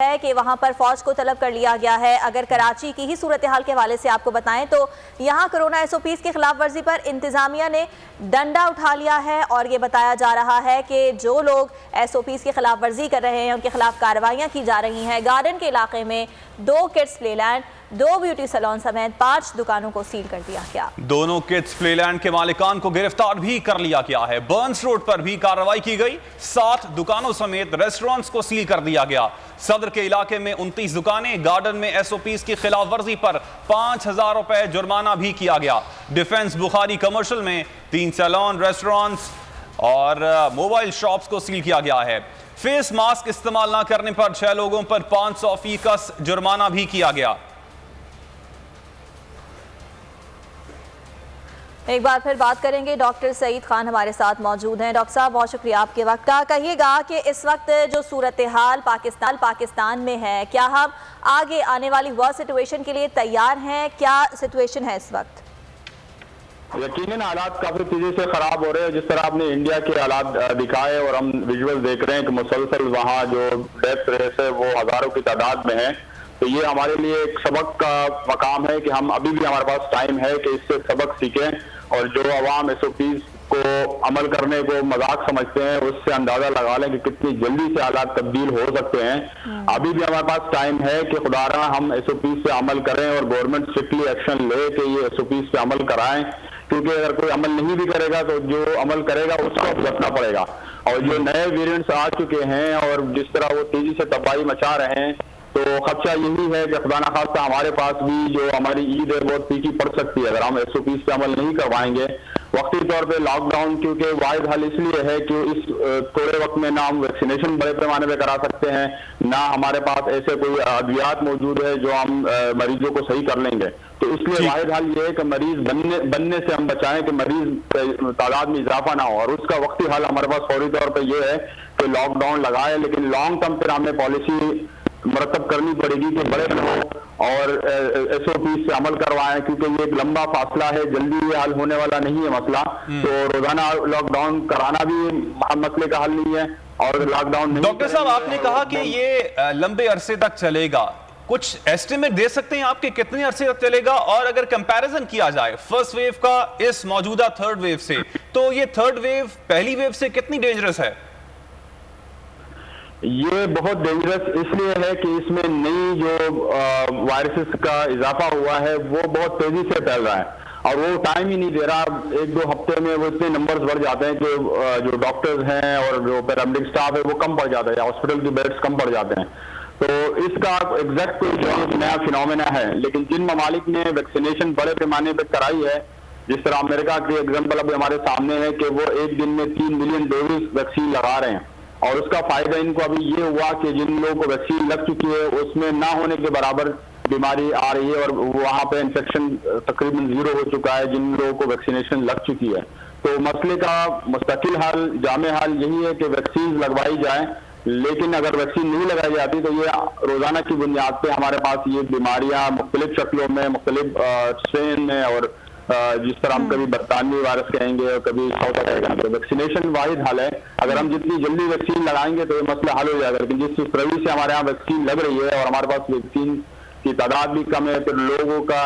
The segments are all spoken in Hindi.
है कि वहां पर फौज को तलब कर लिया गया है। अगर कराची की ही सूरत हाल के हवाले से आपको बताएं तो यहां कोरोना SOPs की खिलाफ वर्जी पर इंतजामिया ने डंडा उठा लिया है और ये बताया जा रहा है कि जो लोग SOPs की खिलाफ वर्जी कर रहे हैं उनके खिलाफ कार्रवाइयां की जा रही हैं। गार्डन के इलाके में 2 किड्स प्लेलैंड, 2 ब्यूटी सैलून समेत 5 दुकानों को सील कर दिया गया। दोनों किड्स प्लेलैंड के मालिकान को गिरफ्तार भी कर लिया गया है। बर्न्स रोड पर भी कार्रवाई की गई। 7 दुकानों समेत रेस्टोरेंट्स को सील कर दिया गया। सदर के इलाके में 29 दुकानें, गार्डन में SOPs की खिलाफ वर्जी पर 5,000 रुपए जुर्माना भी किया गया। डिफेंस बुखारी कमर्शियल में 3 सैलून, रेस्टोरेंट्स और मोबाइल शॉप्स को सील किया गया है। फेस मास्क इस्तेमाल न करने पर 6 लोगों पर 500% जुर्माना भी किया गया। एक बार फिर बात करेंगे। डॉक्टर सईद खान हमारे साथ मौजूद हैं। डॉक्टर साहब, बहुत शुक्रिया आपके वक्त का। कहिएगा कि इस वक्त जो सूरत हाल पाकिस्तान में है, क्या हम आगे आने वाली वह सिचुएशन के लिए तैयार हैं? क्या सिचुएशन है इस वक्त? यकीनन हालात काफी तेजी से खराब हो रहे हैं। जिस तरह आपने इंडिया के हालात दिखाए और हम विजुअल देख रहे हैं कि मुसलसल वहाँ जो डेथ रेट है वो हजारों की तादाद में है, तो ये हमारे लिए एक सबक का मकाम है कि हम अभी भी हमारे पास टाइम है कि इससे सबक सीखें और जो अवाम SOPs को अमल करने को मजाक समझते हैं उससे अंदाजा लगा लें कि कितनी जल्दी से हालात तब्दील हो सकते हैं। अभी भी हमारे पास टाइम है कि खुदारा हम SOPs पे अमल करें और गवर्नमेंट स्ट्रिक्टली एक्शन ले कि ये SOPs पे अमल कराएं, क्योंकि अगर कोई अमल नहीं भी करेगा तो जो अमल करेगा उसको भुगतना पड़ेगा। और जो नए वेरिएंट्स आ चुके हैं और जिस तरह वो तेजी से तबाही मचा रहे हैं, तो खदशा यही है कि खुदा ना खास्ता हमारे पास भी जो हमारी ईद है बहुत फीकी पड़ सकती है अगर हम SOPs पे अमल नहीं करवाएंगे। वक्ती तौर पे लॉकडाउन क्योंकि वाहिद हल इसलिए है कि इस थोड़े वक्त में ना हम वैक्सीनेशन बड़े पैमाने पे करा सकते हैं, ना हमारे पास ऐसे कोई अद्वियात मौजूद है जो हम मरीजों को सही कर लेंगे। तो इसलिए वाहिद हल ये है कि मरीज बनने से हम बचाएं कि मरीज तादाद में इजाफा ना हो, और उसका वक्ती हल हमारे पास फौरी तौर पर यह है कि लॉकडाउन लगाए, लेकिन लॉन्ग टर्म पर हमें पॉलिसी मरतब करनी पड़ेगी कि बड़े लोग और SOPs से अमल करवाएं, क्योंकि ये एक लंबा फासला है, जल्दी ये हल होने वाला नहीं है मसला। तो रोजाना लॉकडाउन कराना भी मसले का हल नहीं है और लॉकडाउन नहीं। डॉक्टर साहब, आपने कहा कि ये लंबे अरसे तक चलेगा, कुछ एस्टिमेट दे सकते हैं आपके कितने अरसे तक चलेगा? और अगर कंपैरिजन किया जाए फर्स्ट वेव का इस मौजूदा थर्ड वेव से, तो ये थर्ड वेव पहली वेव से कितनी डेंजरस है? ये बहुत डेंजरस इसलिए है कि इसमें नई जो वायरसेस का इजाफा हुआ है वो बहुत तेजी से फैल रहा है और वो टाइम ही नहीं दे रहा। 1-2 हफ्ते में वो इतने नंबर्स बढ़ जाते हैं कि जो डॉक्टर्स हैं और जो पैरामेडिक स्टाफ है वो कम पड़ जाता है, हॉस्पिटल की बेड्स कम पड़ जाते हैं। तो इसका एग्जैक्ट कोई नया फिनोमेना है, लेकिन जिन ममालिक ने वैक्सीनेशन बड़े पैमाने पर कराई है, जिस तरह अमेरिका की एग्जाम्पल अभी हमारे सामने है कि वो एक दिन में 3 मिलियन डोज वैक्सीन लगा रहे हैं, और उसका फायदा इनको अभी ये हुआ कि जिन लोगों को वैक्सीन लग चुकी है उसमें ना होने के बराबर बीमारी आ रही है और वहां पे इन्फेक्शन तकरीबन 0 हो चुका है जिन लोगों को वैक्सीनेशन लग चुकी है। तो मसले का मुस्तकिल हल, जामे हल यही है कि वैक्सीन लगवाई जाए, लेकिन अगर वैक्सीन नहीं लगाई जाती तो ये रोजाना की बुनियाद पे हमारे पास ये बीमारियां मुख्तलिफ शक्लों में, मुख्तलिफ स्ट्रेन में, और जिस तरह हम कभी बरतानवी वायरस कहेंगे और कभी साउथ अफ्रीका, तो वैक्सीनेशन वाहिद हल है। अगर हम जितनी जल्दी वैक्सीन लगाएंगे तो ये मसला हल हो जाएगा, लेकिन जिस रवि से हमारे यहाँ वैक्सीन लग रही है और हमारे पास वैक्सीन की तादाद भी कम है, तो लोगों का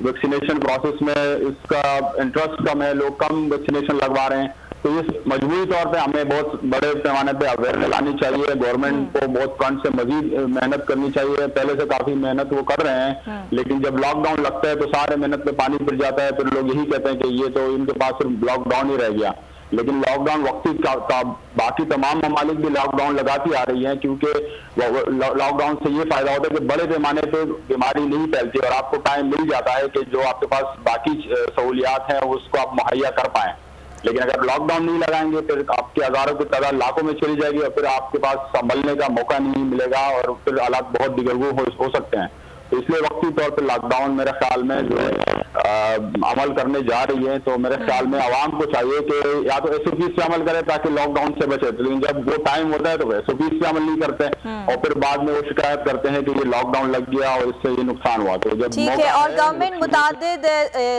वैक्सीनेशन प्रोसेस में इसका इंटरेस्ट कम है, लोग कम वैक्सीनेशन लगवा रहे हैं। तो इस मजबूरी तौर पे हमें बहुत बड़े पैमाने पे अवेयरनेस लानी चाहिए, गवर्नमेंट को बहुत फ्रंट से मजीद मेहनत करनी चाहिए। पहले से काफी मेहनत वो कर रहे हैं, लेकिन जब लॉकडाउन लगता है तो सारे मेहनत पे पानी फिर जाता है। फिर लोग यही कहते हैं कि ये तो इनके पास सिर्फ लॉकडाउन ही रह गया, लेकिन लॉकडाउन वक्ती का बाकी तमाम ममालिक भी लॉकडाउन लगाती आ रही हैं, क्योंकि लॉकडाउन से ये फायदा होता है कि बड़े पैमाने पे बीमारी नहीं फैलती और आपको टाइम मिल जाता है कि जो आपके पास बाकी सहूलियात हैं उसको आप मुहैया कर पाएं। लेकिन अगर लॉकडाउन नहीं लगाएंगे फिर आपके हजारों की तादाद लाखों में चली जाएगी और फिर आपके पास संभलने का मौका नहीं मिलेगा और फिर हालात बहुत दिगरगू हो सकते हैं। तो इसलिए वक्ती तौर पर लॉकडाउन मेरे ख्याल में जो है अमल करने जा रही है, तो मेरे ख्याल में आवाम को चाहिए कि या तो एसओपी से अमल करे ताकि लॉकडाउन से बचे। लेकिन जब वो टाइम होता है तो एसओपी से अमल नहीं करते और फिर बाद में वो शिकायत करते हैं कि ये लॉकडाउन लग गया और इससे ये नुकसान हुआ। तो जब ठीक है, और गवर्नमेंट मुतादिद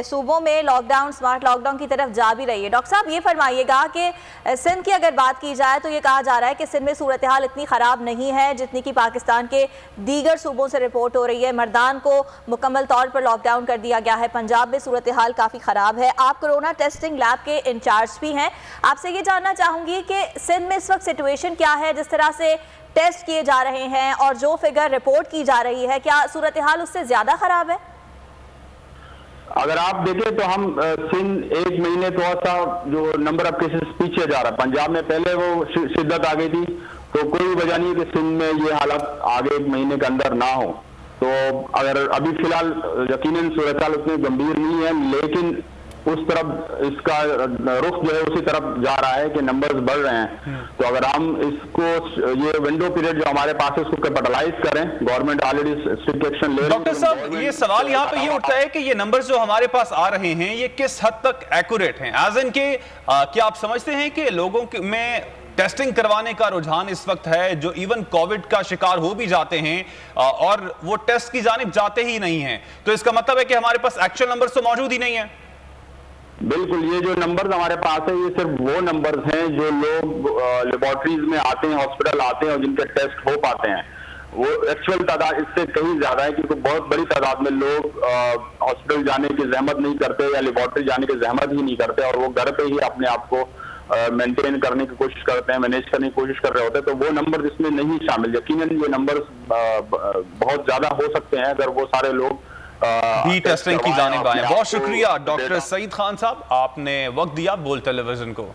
सूबों में लॉकडाउन, स्मार्ट लॉकडाउन की तरफ जा भी रही है। डॉक्टर साहब, ये फरमाइएगा कि सिंध की अगर बात की जाए तो ये कहा जा रहा है कि सिंध में सूरत हाल इतनी ख़राब नहीं है जितनी कि पाकिस्तान के दीगर सूबों से रिपोर्ट हो रही है। मर्दान को मुकम्मल तौर पर लॉकडाउन कर दिया गया है। पंजाब में सूरत हाल काफ़ी ख़राब है। आप कोरोना टेस्टिंग लैब के इंचार्ज भी हैं, आपसे ये जानना चाहूँगी कि सिंध में इस वक्त सिचुएशन क्या है? जिस तरह से टेस्ट किए जा रहे हैं और जो फिगर रिपोर्ट की जा रही है, क्या सूरत हाल उससे ज़्यादा ख़राब है? अगर आप देखें तो हम सिंध एक महीने थोड़ा सा जो नंबर ऑफ केसेस पीछे जा रहा है। पंजाब में पहले वो शिद्दत आ गई थी, तो कोई वजह नहीं है कि सिंध में ये हालत आगे एक महीने के अंदर ना हो। तो अगर अभी फिलहाल यकीनन सूरत हाल उतनी गंभीर नहीं है, लेकिन उस तरफ इसका रुख जो है उसी तरफ जा रहा है कि नंबर्स बढ़ रहे हैं। तो अगर हम इसको ये विंडो पीरियड जो हमारे पास है उसको कैपिटलाइज करें, गवर्नमेंट ऑलरेडी स्ट्रिक्ट एक्शन ले रही है। डॉक्टर साहब, ये सवाल यहाँ पे ये उठता है कि ये नंबर्स जो हमारे पास आ रहे हैं ये किस हद तक एक्यूरेट हैं? एज इन के क्या आप समझते हैं कि लोगों में टेस्टिंग करवाने का रुझान इस वक्त है जो इवन कोविड का शिकार हो भी जाते हैं और वो टेस्ट की जानिब जाते ही नहीं हैं? तो इसका मतलब है कि हमारे पास एक्चुअल नंबर्स तो मौजूद ही नहीं है। बिल्कुल, ये जो नंबर्स हमारे पास है ये सिर्फ वो नंबर्स हैं जो लोग लेबोरेटरीज में आते हैं, हॉस्पिटल आते हैं और जिनके टेस्ट हो पाते हैं। वो एक्चुअल तादाद इससे कहीं ज्यादा है, क्योंकि बहुत बड़ी तादाद में लोग हॉस्पिटल जाने की जहमत नहीं करते या लेबोरेटरी जाने की जहमत ही नहीं करते और वो घर पे ही अपने आप को मेंटेन करने की कोशिश करते हैं, मैनेज करने की कोशिश कर रहे होते हैं। तो वो नंबर इसमें नहीं शामिल। यकीनन ये नंबर्स बहुत ज्यादा हो सकते हैं अगर वो सारे लोग भी टेस्टिंग की जानिब आए। बहुत शुक्रिया डॉक्टर सईद खान साहब, आपने वक्त दिया बोल टेलीविजन को।